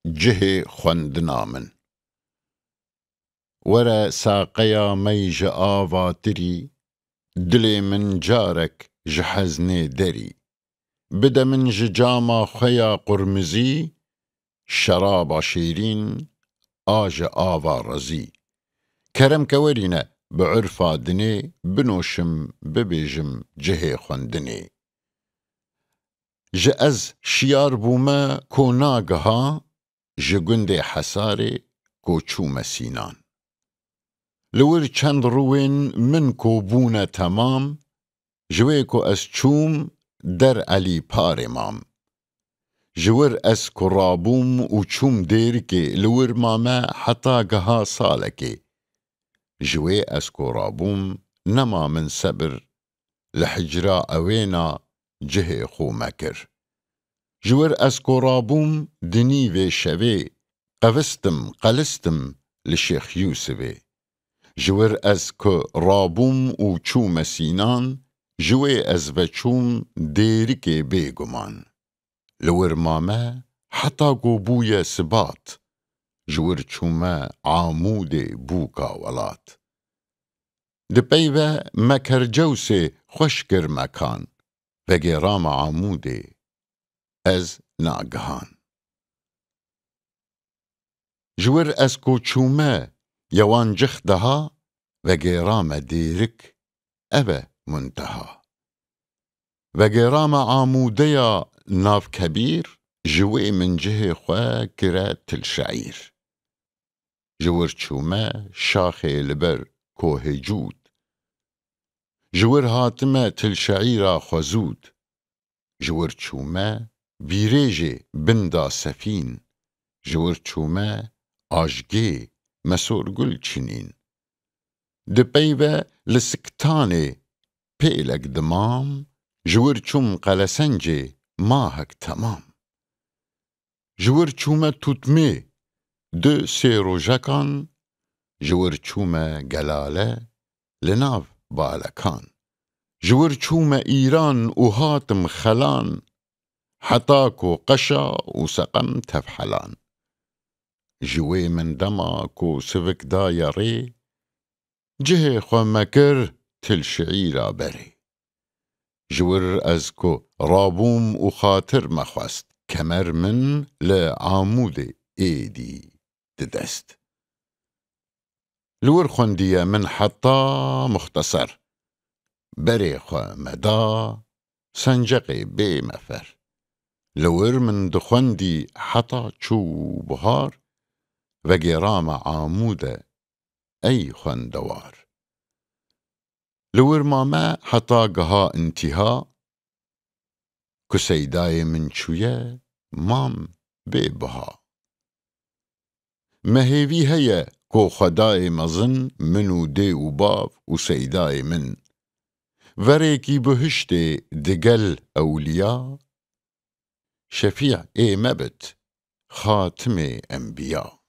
جهه خوندنا من ورا ساقيا ميج آواتري دلي من جارك جحزني دري بدا من جاما خيا قرمزي شراب شيرين آج آوا رزي كرم كورينا بعرفا دني بنوشم ببيجم جهه خوندني جأز شيار بوما كوناغها جگند حساري كوچو مسينان لور چند روين من كوبونا تمام جويكو أسچوم در علي پار مام جور أس كرابوم وچوم ديركي لور ماما حتا قها صالكي جوي أس كرابوم نما من سبر لحجرا أوينا جهه خو مكر جور أس كرابوم دني في شوي قفستم قلستم لشيخ يوسفي جور أس كرابوم وچو مسينان جوي أز بچوم ديركي بيگمان لور ماما حتا قوبويا سبات جور چوما عامود بوكا ولات دبيبه مكر جوسي خوشكر مكان وگرام عامودي از ناگهان جور از کو چوما يوان جخدها وگرام ديرك أبا منتهى وگرام عاموديا ناف كبير جوي من جهه خوا كرات الشعير جور چوما شاخي لبر كوه جود جور هاتمه تلشعيرا خزود جور چوما بيريجي بندا سفين جور چوما آجگي مسور گل چنين دبيبه لسكتاني بيلك دمام جور چوم قلسنجي ماهك تمام جور چوما توتمي دو سيروجكان جور چوما جلاله لناف بالكان جور چوما إيران وهاتم خلان حتاكو قشا وسقم تفحلان جوي من دما كو سفك دايري جهه خو مكر تل شعيرا بري جور أزكو رابوم وخاطر مخوست كمر من لعامود ايدي تدست لور خوندية من حطا مختصر بري خو مدا سنجقي بي مفر لور من دخوندي حطا چو بهار وگرام عامودة أي خوندوار لور ماما حطا قها انتها كسيداي من چوية مام بيبها مهيوي هيا كو خداي مزن منو دي وباف وسيداي من وريكي بهشتي دقل أولياء شفيع اي مبت خاتم أنبياء